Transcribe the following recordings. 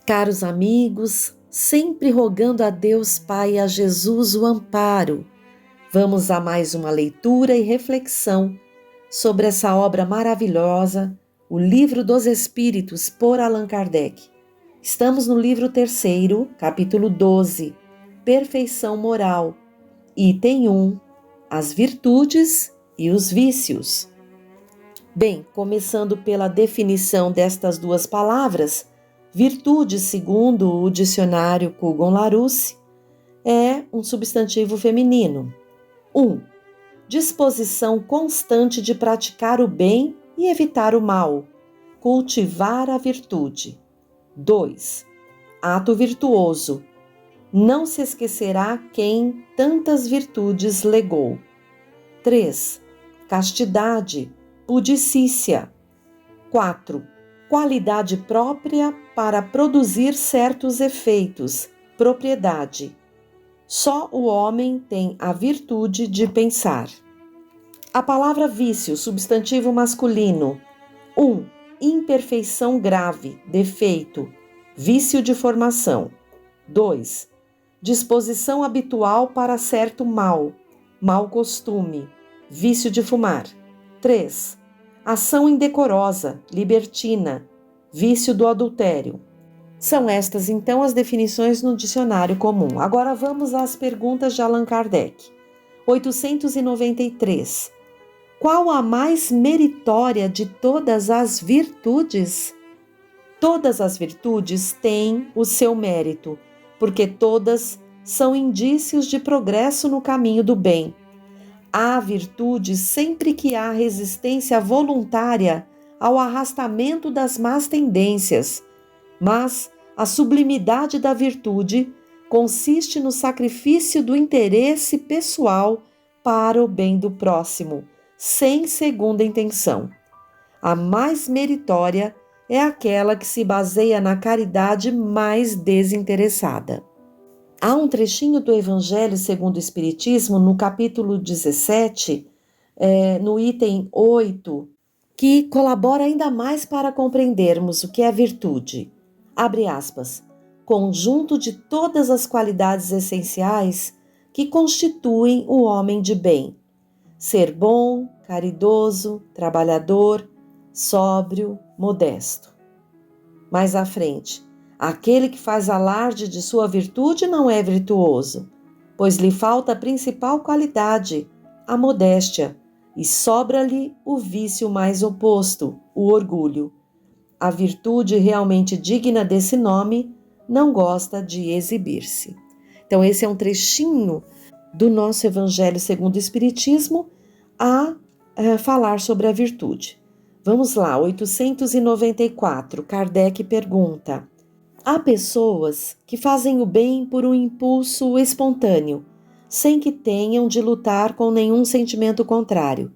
Caros amigos, sempre rogando a Deus Pai e a Jesus o amparo, vamos a mais uma leitura e reflexão sobre essa obra maravilhosa, o Livro dos Espíritos, por Allan Kardec. Estamos no livro 3º, capítulo 12, Perfeição Moral, item 1, as virtudes e os vícios. Bem, começando pela definição destas duas palavras, virtude, segundo o dicionário Kugan-Larousse, é um substantivo feminino. 1. Disposição constante de praticar o bem e evitar o mal, cultivar a virtude. 2. Ato virtuoso. Não se esquecerá quem tantas virtudes legou. 3. Castidade, pudicícia. 4. Qualidade própria para produzir certos efeitos, propriedade. Só o homem tem a virtude de pensar. A palavra vício, substantivo masculino. 1. Imperfeição grave, defeito, vício de formação. 2. Disposição habitual para certo mal, mau costume, vício de fumar. 3. Ação indecorosa, libertina, vício do adultério. São estas, então, as definições no dicionário comum. Agora vamos às perguntas de Allan Kardec. 893. Qual a mais meritória de todas as virtudes? Todas as virtudes têm o seu mérito, porque todas são indícios de progresso no caminho do bem. Há virtude sempre que há resistência voluntária ao arrastamento das más tendências, mas a sublimidade da virtude consiste no sacrifício do interesse pessoal para o bem do próximo, sem segunda intenção. A mais meritória é aquela que se baseia na caridade mais desinteressada. Há um trechinho do Evangelho segundo o Espiritismo, no capítulo 17, no item 8, que colabora ainda mais para compreendermos o que é virtude. Abre aspas, conjunto de todas as qualidades essenciais que constituem o homem de bem. Ser bom, caridoso, trabalhador, sóbrio, modesto. Mais à frente, aquele que faz alarde de sua virtude não é virtuoso, pois lhe falta a principal qualidade, a modéstia, e sobra-lhe o vício mais oposto, o orgulho. A virtude realmente digna desse nome não gosta de exibir-se. Então, esse é um trechinho do nosso Evangelho segundo o Espiritismo a falar sobre a virtude. Vamos lá, 894, Kardec pergunta: há pessoas que fazem o bem por um impulso espontâneo, sem que tenham de lutar com nenhum sentimento contrário.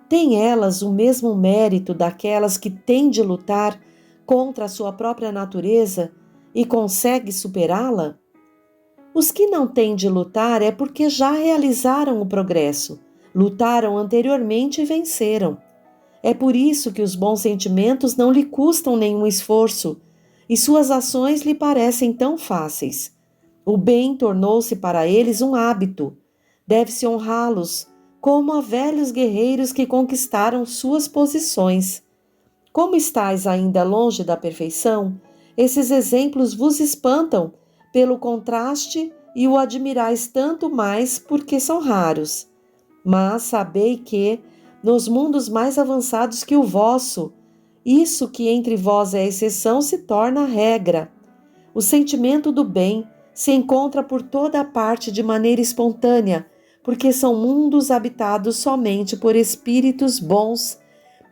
Têm elas o mesmo mérito daquelas que têm de lutar contra a sua própria natureza e conseguem superá-la? Os que não têm de lutar é porque já realizaram o progresso, lutaram anteriormente e venceram. É por isso que os bons sentimentos não lhe custam nenhum esforço e suas ações lhe parecem tão fáceis. O bem tornou-se para eles um hábito. Deve-se honrá-los, como a velhos guerreiros que conquistaram suas posições. Como estáis ainda longe da perfeição, esses exemplos vos espantam pelo contraste e o admirais tanto mais porque são raros. Mas sabei que, nos mundos mais avançados que o vosso, isso que entre vós é exceção se torna regra. O sentimento do bem se encontra por toda a parte de maneira espontânea, porque são mundos habitados somente por espíritos bons,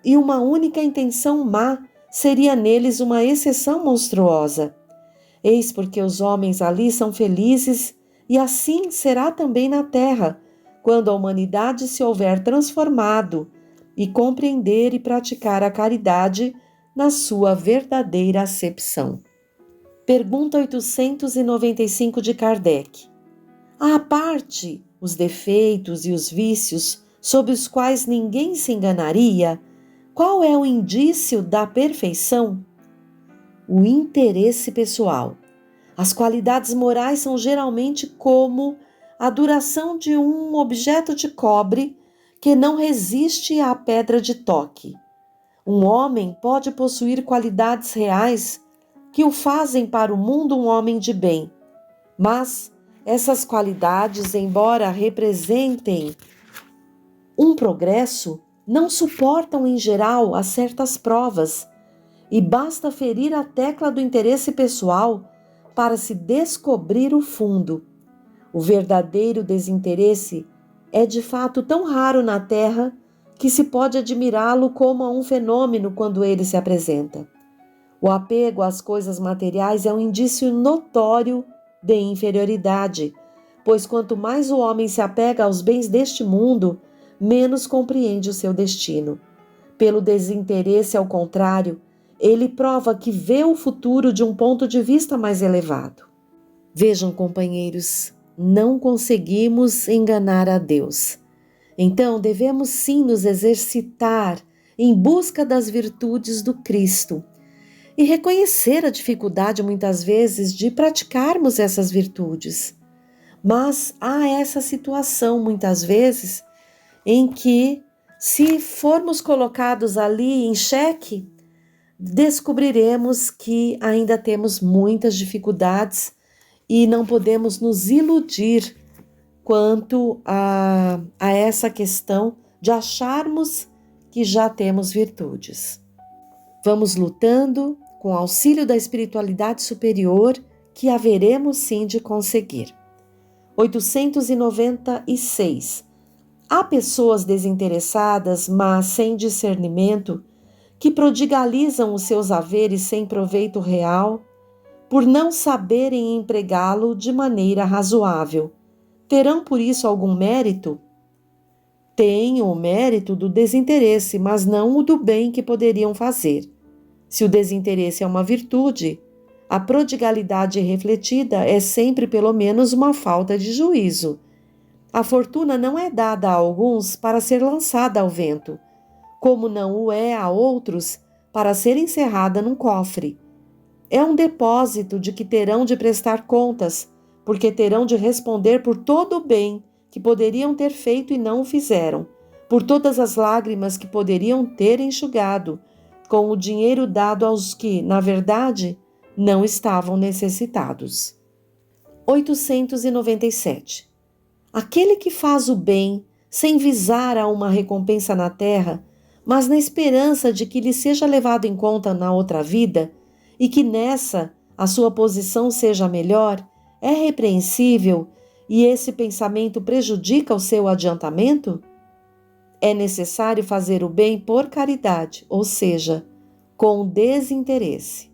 e uma única intenção má seria neles uma exceção monstruosa. Eis porque os homens ali são felizes, e assim será também na terra, quando a humanidade se houver transformado e compreender e praticar a caridade na sua verdadeira acepção. Pergunta 895 de Kardec. À parte os defeitos e os vícios sob os quais ninguém se enganaria, qual é o indício da perfeição? o interesse pessoal. As qualidades morais são geralmente como a duração de um objeto de cobre que não resiste à pedra de toque. Um homem pode possuir qualidades reais que o fazem para o mundo um homem de bem, mas essas qualidades, embora representem um progresso, não suportam em geral a certas provas, e basta ferir a tecla do interesse pessoal para se descobrir o fundo. O verdadeiro desinteresse é de fato tão raro na Terra que se pode admirá-lo como a um fenômeno quando ele se apresenta. O apego às coisas materiais é um indício notório de inferioridade, pois quanto mais o homem se apega aos bens deste mundo, menos compreende o seu destino. Pelo desinteresse, ao contrário, ele prova que vê o futuro de um ponto de vista mais elevado. Vejam, companheiros, não conseguimos enganar a Deus. Então, devemos sim nos exercitar em busca das virtudes do Cristo e reconhecer a dificuldade, muitas vezes, de praticarmos essas virtudes. Mas há essa situação, muitas vezes, em que, se formos colocados ali em xeque, descobriremos que ainda temos muitas dificuldades e não podemos nos iludir quanto a essa questão de acharmos que já temos virtudes. Vamos lutando com o auxílio da espiritualidade superior que haveremos sim de conseguir. 896. Há pessoas desinteressadas, mas sem discernimento, que prodigalizam os seus haveres sem proveito real, por não saberem empregá-lo de maneira razoável. Terão por isso algum mérito? Têm o mérito do desinteresse, mas não o do bem que poderiam fazer. Se o desinteresse é uma virtude, a prodigalidade refletida é sempre pelo menos uma falta de juízo. A fortuna não é dada a alguns para ser lançada ao vento, como não o é a outros para ser encerrada num cofre. É um depósito de que terão de prestar contas, porque terão de responder por todo o bem que poderiam ter feito e não o fizeram, por todas as lágrimas que poderiam ter enxugado, com o dinheiro dado aos que, na verdade, não estavam necessitados. 897. Aquele que faz o bem sem visar a uma recompensa na terra, mas na esperança de que lhe seja levado em conta na outra vida e que nessa a sua posição seja melhor, é repreensível e esse pensamento prejudica o seu adiantamento? É necessário fazer o bem por caridade, ou seja, com desinteresse.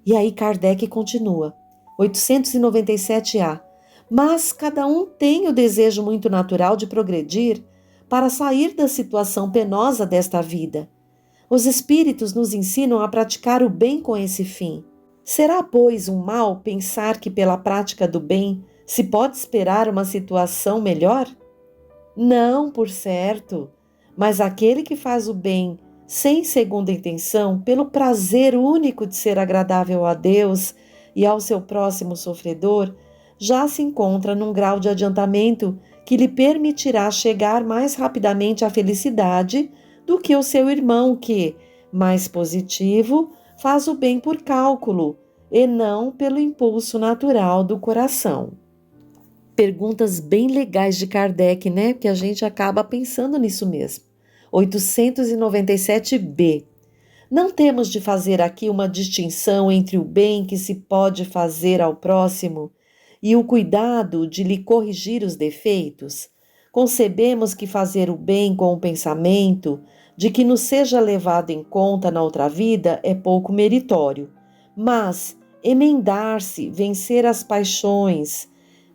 E aí Kardec continua, 897A. Mas cada um tem o desejo muito natural de progredir para sair da situação penosa desta vida. Os espíritos nos ensinam a praticar o bem com esse fim. Será, pois, um mal pensar que pela prática do bem se pode esperar uma situação melhor? Não, por certo, mas aquele que faz o bem sem segunda intenção, pelo prazer único de ser agradável a Deus e ao seu próximo sofredor, já se encontra num grau de adiantamento que lhe permitirá chegar mais rapidamente à felicidade do que o seu irmão que, mais positivo, faz o bem por cálculo e não pelo impulso natural do coração. Perguntas bem legais de Kardec, né? Que a gente acaba pensando nisso mesmo. 897b. Não temos de fazer aqui uma distinção entre o bem que se pode fazer ao próximo e o cuidado de lhe corrigir os defeitos. Concebemos que fazer o bem com o pensamento de que nos seja levado em conta na outra vida é pouco meritório, mas emendar-se, vencer as paixões,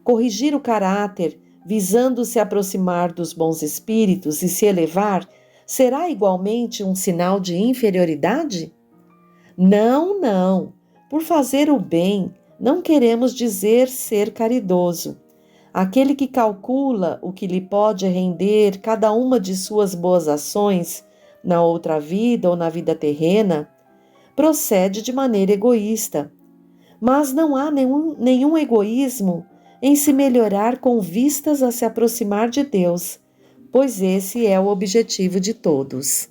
corrigir o caráter, visando se aproximar dos bons espíritos e se elevar, será igualmente um sinal de inferioridade? Não, não. Por fazer o bem, não queremos dizer ser caridoso. Aquele que calcula o que lhe pode render cada uma de suas boas ações na outra vida ou na vida terrena, procede de maneira egoísta. Mas não há nenhum egoísmo em se melhorar com vistas a se aproximar de Deus, pois esse é o objetivo de todos.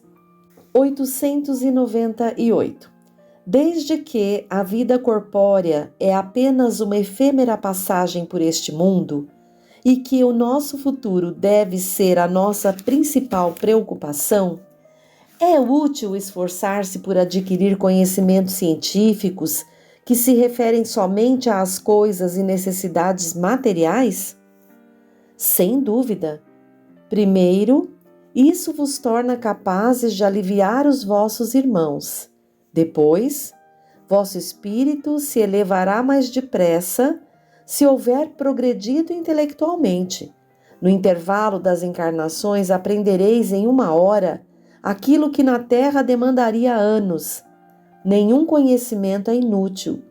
898. Desde que a vida corpórea é apenas uma efêmera passagem por este mundo e que o nosso futuro deve ser a nossa principal preocupação, é útil esforçar-se por adquirir conhecimentos científicos que se referem somente às coisas e necessidades materiais? Sem dúvida. Primeiro, isso vos torna capazes de aliviar os vossos irmãos. Depois, vosso espírito se elevará mais depressa se houver progredido intelectualmente. No intervalo das encarnações, aprendereis em 1 hora aquilo que na Terra demandaria anos. Nenhum conhecimento é inútil.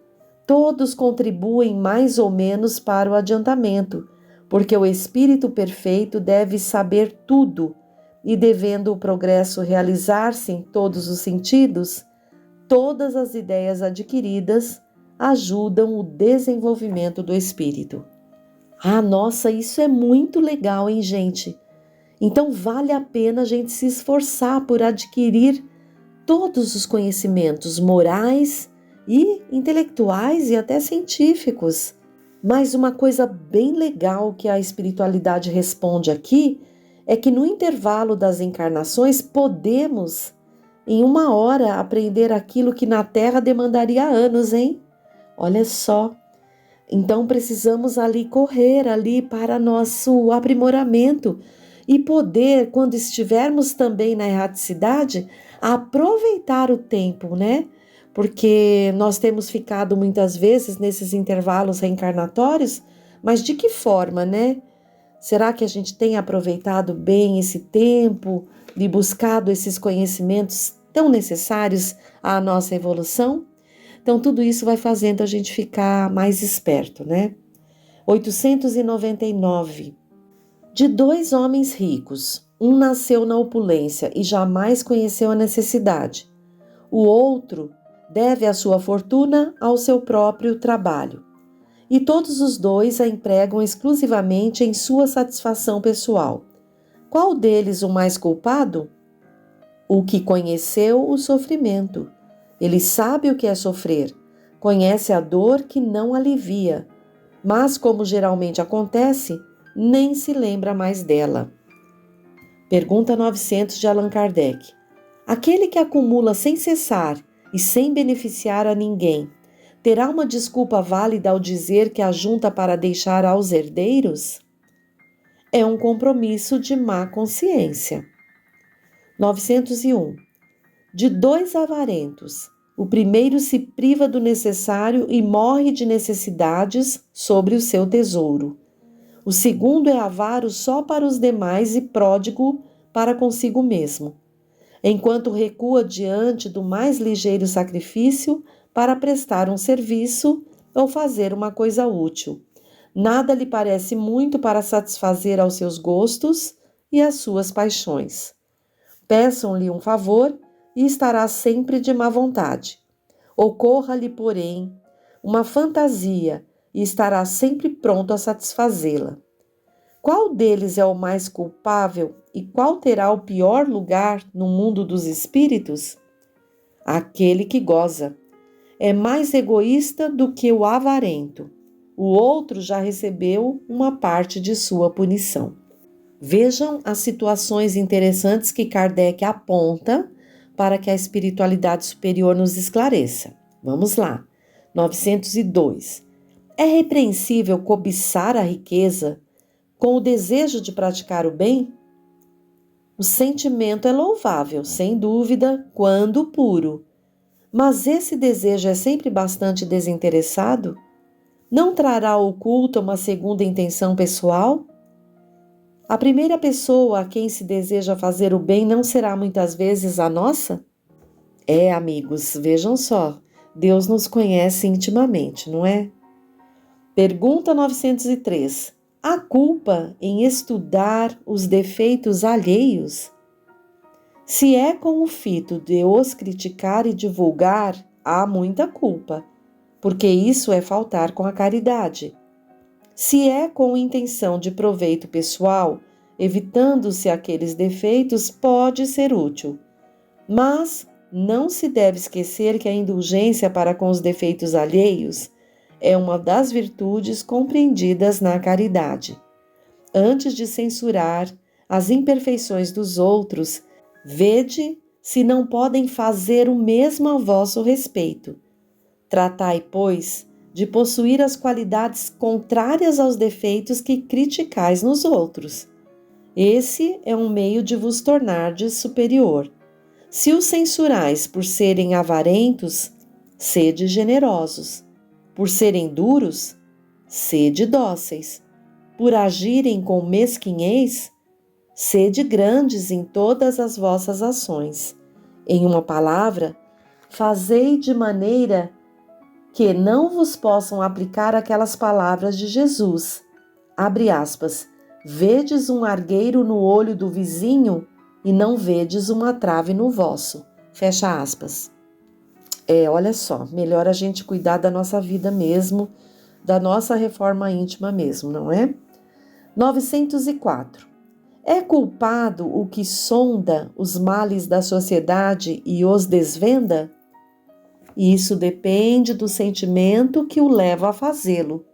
Todos contribuem mais ou menos para o adiantamento, porque o espírito perfeito deve saber tudo, e devendo o progresso realizar-se em todos os sentidos, todas as ideias adquiridas ajudam o desenvolvimento do espírito. Ah, nossa, isso é muito legal, hein, gente? Então vale a pena a gente se esforçar por adquirir todos os conhecimentos morais e intelectuais e até científicos. Mas uma coisa bem legal que a espiritualidade responde aqui é que no intervalo das encarnações podemos, em 1 hora, aprender aquilo que na Terra demandaria anos, hein? Olha só. Então precisamos correr para nosso aprimoramento e poder, quando estivermos também na erraticidade, aproveitar o tempo, né? Porque nós temos ficado muitas vezes nesses intervalos reencarnatórios, mas de que forma, né? Será que a gente tem aproveitado bem esse tempo e buscado esses conhecimentos tão necessários à nossa evolução? Então, tudo isso vai fazendo a gente ficar mais esperto, né? 899. De 2 homens ricos, um nasceu na opulência e jamais conheceu a necessidade. O outro deve a sua fortuna ao seu próprio trabalho. E todos os dois a empregam exclusivamente em sua satisfação pessoal. Qual deles o mais culpado? O que conheceu o sofrimento. Ele sabe o que é sofrer, conhece a dor que não alivia, mas, como geralmente acontece, nem se lembra mais dela. Pergunta 900 de Allan Kardec. Aquele que acumula sem cessar e sem beneficiar a ninguém, terá uma desculpa válida ao dizer que ajunta para deixar aos herdeiros? É um compromisso de má consciência. 901. De 2 avarentos, o primeiro se priva do necessário e morre de necessidades sobre o seu tesouro. O segundo é avaro só para os demais e pródigo para consigo mesmo, enquanto recua diante do mais ligeiro sacrifício para prestar um serviço ou fazer uma coisa útil. Nada lhe parece muito para satisfazer aos seus gostos e às suas paixões. Peçam-lhe um favor e estará sempre de má vontade. Ocorra-lhe, porém, uma fantasia e estará sempre pronto a satisfazê-la. Qual deles é o mais culpável e qual terá o pior lugar no mundo dos espíritos? Aquele que goza. É mais egoísta do que o avarento. O outro já recebeu uma parte de sua punição. Vejam as situações interessantes que Kardec aponta para que a espiritualidade superior nos esclareça. Vamos lá. 902. É repreensível cobiçar a riqueza com o desejo de praticar o bem? O sentimento é louvável, sem dúvida, quando puro. Mas esse desejo é sempre bastante desinteressado? Não trará oculta uma segunda intenção pessoal? A primeira pessoa a quem se deseja fazer o bem não será muitas vezes a nossa? Amigos, vejam só, Deus nos conhece intimamente, não é? Pergunta 903. Há culpa em estudar os defeitos alheios? Se é com o fito de os criticar e divulgar, há muita culpa, porque isso é faltar com a caridade. Se é com intenção de proveito pessoal, evitando-se aqueles defeitos, pode ser útil. Mas não se deve esquecer que a indulgência para com os defeitos alheios é uma das virtudes compreendidas na caridade. Antes de censurar as imperfeições dos outros, vede se não podem fazer o mesmo a vosso respeito. Tratai, pois, de possuir as qualidades contrárias aos defeitos que criticais nos outros. Esse é um meio de vos tornardes superior. Se os censurais por serem avarentos, sede generosos. Por serem duros, sede dóceis. Por agirem com mesquinhez, sede grandes em todas as vossas ações. Em uma palavra, fazei de maneira que não vos possam aplicar aquelas palavras de Jesus. Abre aspas. Vedes um argueiro no olho do vizinho e não vedes uma trave no vosso. Fecha aspas. Olha só, melhor a gente cuidar da nossa vida mesmo, da nossa reforma íntima mesmo, não é? 904. É culpado o que sonda os males da sociedade e os desvenda? Isso depende do sentimento que o leva a fazê-lo.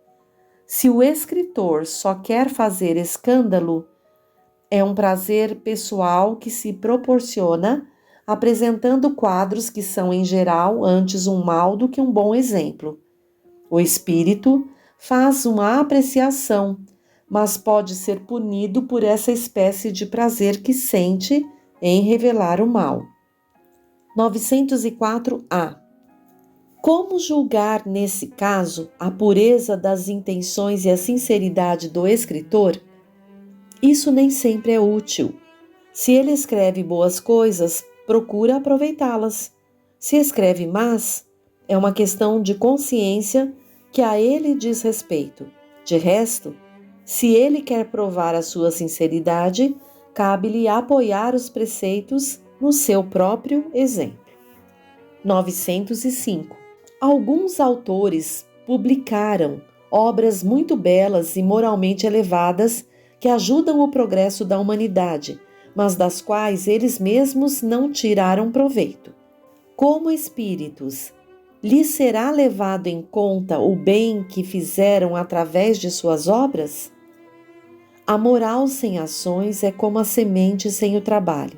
Se o escritor só quer fazer escândalo, é um prazer pessoal que se proporciona apresentando quadros que são, em geral, antes um mal do que um bom exemplo. O espírito faz uma apreciação, mas pode ser punido por essa espécie de prazer que sente em revelar o mal. 904-A. Como julgar, nesse caso, a pureza das intenções e a sinceridade do escritor? Isso nem sempre é útil. Se ele escreve boas coisas, procura aproveitá-las. Se escreve más, é uma questão de consciência que a ele diz respeito. De resto, se ele quer provar a sua sinceridade, cabe-lhe apoiar os preceitos no seu próprio exemplo. 905. Alguns autores publicaram obras muito belas e moralmente elevadas que ajudam o progresso da humanidade, mas das quais eles mesmos não tiraram proveito. Como espíritos, lhes será levado em conta o bem que fizeram através de suas obras? A moral sem ações é como a semente sem o trabalho.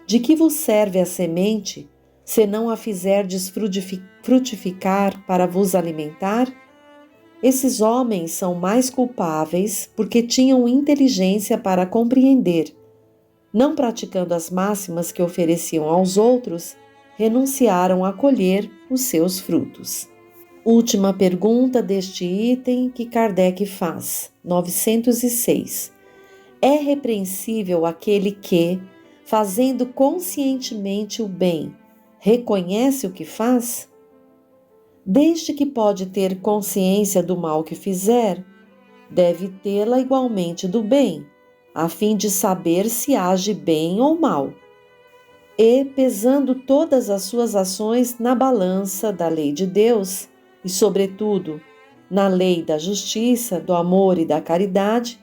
De que vos serve a semente, se não a fizerdes frutificar para vos alimentar? Esses homens são mais culpáveis porque tinham inteligência para compreender. Não praticando as máximas que ofereciam aos outros, renunciaram a colher os seus frutos. Última pergunta deste item que Kardec faz, 906. É repreensível aquele que, fazendo conscientemente o bem, reconhece o que faz? Desde que pode ter consciência do mal que fizer, deve tê-la igualmente do bem, a fim de saber se age bem ou mal. E, pesando todas as suas ações na balança da lei de Deus, e, sobretudo, na lei da justiça, do amor e da caridade,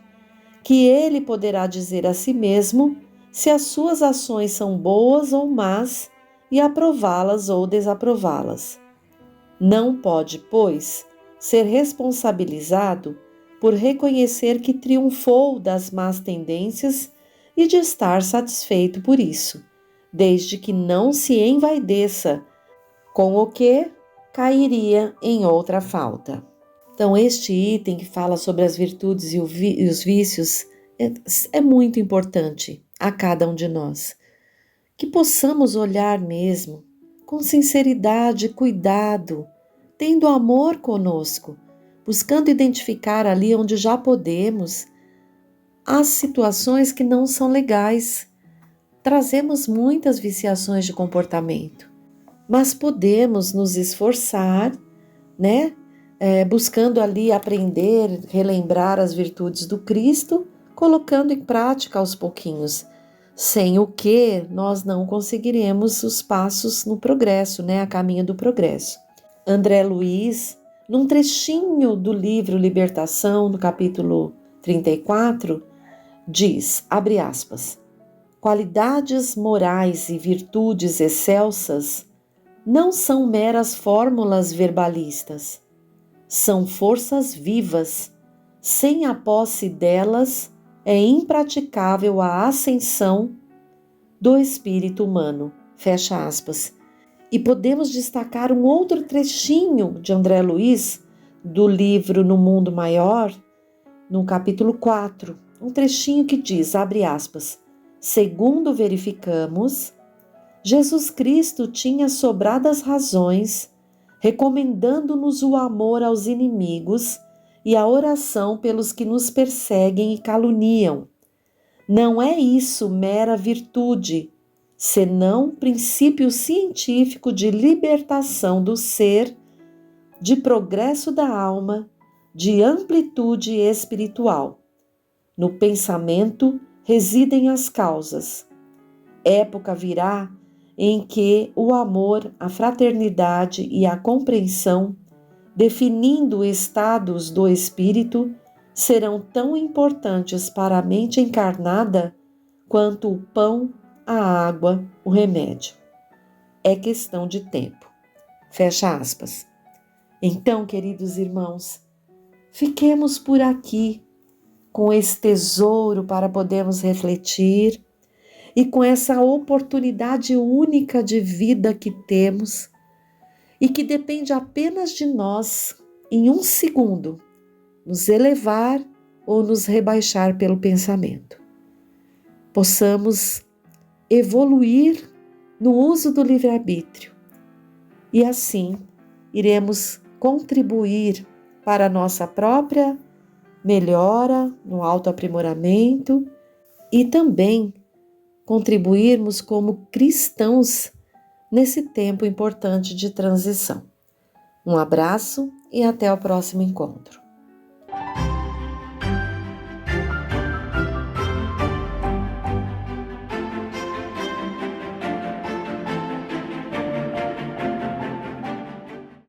que ele poderá dizer a si mesmo se as suas ações são boas ou más e aprová-las ou desaprová-las. Não pode, pois, ser responsabilizado por reconhecer que triunfou das más tendências e de estar satisfeito por isso, desde que não se envaideça com o que cairia em outra falta. Então, este item que fala sobre as virtudes e os vícios é muito importante a cada um de nós. Que possamos olhar mesmo com sinceridade e cuidado, tendo amor conosco, buscando identificar ali onde já podemos as situações que não são legais. Trazemos muitas viciações de comportamento, mas podemos nos esforçar, né? Buscando ali aprender, relembrar as virtudes do Cristo, colocando em prática aos pouquinhos, sem o que nós não conseguiremos os passos no progresso, a caminho do progresso. André Luiz, num trechinho do livro Libertação, no capítulo 34, diz, abre aspas, qualidades morais e virtudes excelsas não são meras fórmulas verbalistas, são forças vivas. Sem a posse delas, é impraticável a ascensão do espírito humano. Fecha aspas. E podemos destacar um outro trechinho de André Luiz, do livro No Mundo Maior, no capítulo 4, um trechinho que diz, abre aspas, segundo verificamos, Jesus Cristo tinha sobradas razões, recomendando-nos o amor aos inimigos e a oração pelos que nos perseguem e caluniam. Não é isso mera virtude, senão princípio científico de libertação do ser, de progresso da alma, de amplitude espiritual. No pensamento residem as causas. Época virá em que o amor, a fraternidade e a compreensão, definindo estados do espírito, serão tão importantes para a mente encarnada quanto o pão, a água, o remédio. É questão de tempo. Fecha aspas. Então, queridos irmãos, fiquemos por aqui com esse tesouro para podermos refletir e com essa oportunidade única de vida que temos e que depende apenas de nós, em um segundo, nos elevar ou nos rebaixar pelo pensamento. Possamos evoluir no uso do livre-arbítrio e assim iremos contribuir para a nossa própria melhora no autoaprimoramento e também contribuirmos como cristãos nesse tempo importante de transição. Um abraço e até o próximo encontro.